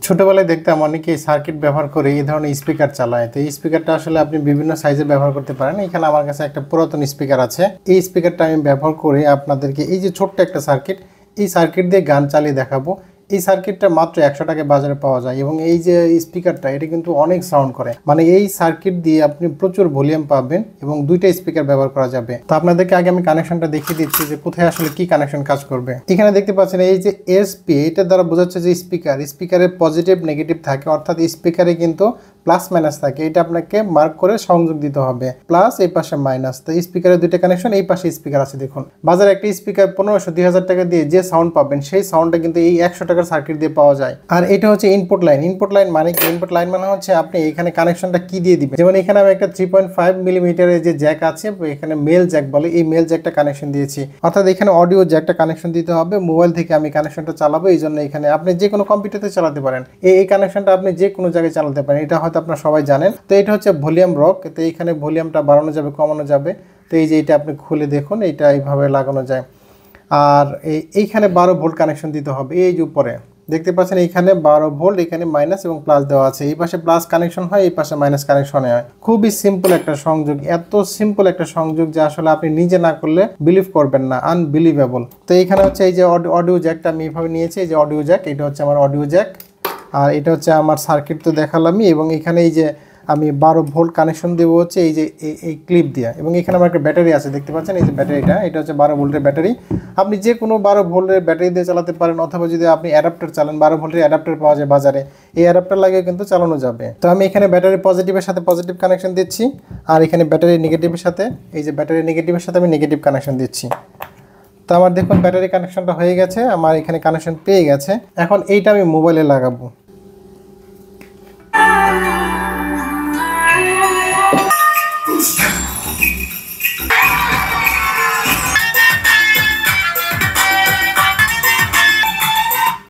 ছোটবেলায় দেখতাম অনেকেই সার্কিট ব্যবহার করে এই ধরনের স্পিকার চালায়। তো এই স্পিকারটা আসলে আপনি বিভিন্ন সাইজের ব্যবহার করতে পারেন। এখানে আমার কাছে একটা পুরাতন স্পিকার আছে। এই স্পিকারটা আমি ব্যবহার করে আপনাদেরকে এই যে ছোট্ট একটা সার্কিট, এই সার্কিট দিয়ে গান চালিয়ে দেখাবো। এই সার্কিটটা মাত্র 100 টাকায় বাজারে পাওয়া যায় এবং এই যে স্পিকারটা এটা কিন্তু অনেক সাউন্ড করে, মানে এই সার্কিট দিয়ে আপনি প্রচুর ভলিউম পাবেন এবং দুইটা স্পিকার ব্যবহার করা যাবে। তো আপনাদেরকে আগে আমি কানেকশনটা দেখিয়ে দিচ্ছি যে কোথায় আসলে কি কানেকশন কাজ করবে। এখানে দেখতে পাচ্ছেন এই যে এসপি, এটা দ্বারা বোঝাচ্ছে যে স্পিকারের পজিটিভ নেগেটিভ থাকে, অর্থাৎ স্পিকারে কিন্তু প্লাস মাইনাস থাকে। এটা আপনাকে মার্ক করে সংযোগ দিতে হবে, প্লাস এই পাশে মাইনাস। তো স্পিকারের দুইটা কানেকশন, এই পাশে স্পিকার আছে। দেখুন বাজারে একটা স্পিকার 1500-2000 টাকা দিয়ে যে সাউন্ড পাবেন সেই সাউন্ডটা কিন্তু এই 100 টাকার সার্কিট দিয়ে পাওয়া যায়। আর এটা হচ্ছে ইনপুট লাইন। ইনপুট লাইন মানে কি? ইনপুট লাইন মানে হচ্ছে আপনি এখানে কানেকশনটা কি দিয়ে দিবেন। যেমন এখানে আমি একটা 3.5 মিলিমিটারের যে জ্যাক আছে, এখানে মেল জ্যাক বলে, এই মেল জ্যাকটা কানেকশন দিয়েছি। অর্থাৎ এখানে অডিও জ্যাকটা কানেকশন দিতে হবে। মোবাইল থেকে আমি কানেকশনটা চালাবো, এই জন্য এখানে আপনি যে কোনো কম্পিউটারে চালাতে পারেন। এই কানেকশনটা আপনি যে কোনো জায়গায় চালাতে পারেন, এটা হয়তো আপনারা সবাই জানেন। তো এটা হচ্ছে ভলিউম রক। তো এইখানে ভলিউমটা বাড়ানো যাবে, কমানো যাবে। তো এই যে এটা আপনি খুলে দেখুন, এইটা এইভাবে লাগানো যায়। আর এইখানে 12 ভোল্ট কানেকশন দিতে হবে। এই যে উপরে দেখতে পাচ্ছেন এইখানে 12 ভোল্ট, এখানে মাইনাস এবং প্লাস দেওয়া আছে। এই পাশে প্লাস কানেকশন হয়, এই পাশে মাইনাস কানেকশন হয়। খুবই সিম্পল একটা সংযোগ, এত সিম্পল একটা সংযোগ যে আসলে আপনি নিজে না করলে বিলিভ করবেন না, আনবিলিভেবল। তো এইখানে হচ্ছে এই যে অডিও জ্যাকটা আমি এইভাবে নিয়েছি, এই যে অডিও জ্যাক, এটা হচ্ছে আমার অডিও জ্যাক। আর এটা হচ্ছে আমার সার্কিট তো দেখালামই, এবং এখানে এই যে আমি 12 ভোল্ট কানেকশন দেবো হচ্ছে এই যে এই ক্লিপ দিয়ে। এবং এখানে আমার একটা ব্যাটারি আছে, দেখতে পাচ্ছেন এই যে ব্যাটারিটা, এটা হচ্ছে 12 ভোল্টের ব্যাটারি। আপনি যে কোনো 12 ভোল্টের ব্যাটারি দিয়ে চালাতে পারেন, অথবা যদি আপনি অ্যাডাপ্টার চালান, 12 ভোল্টের অ্যাডাপ্টার পাওয়া যায় বাজারে, এই অ্যাডাপ্টার লাগিয়ে কিন্তু চালানো যাবে। তো আমি এখানে ব্যাটারি পজিটিভের সাথে পজিটিভ কানেকশন দিচ্ছি, আর এখানে ব্যাটারি নেগেটিভের সাথে, এই যে ব্যাটারি নেগেটিভের সাথে আমি নেগেটিভ কানেকশন দিচ্ছি। তো আমার দেখুন ব্যাটারি কানেকশনটা হয়ে গেছে, আমার এখানে কানেকশন পেয়ে গেছে। এখন এইটা আমি মোবাইলে লাগাবো।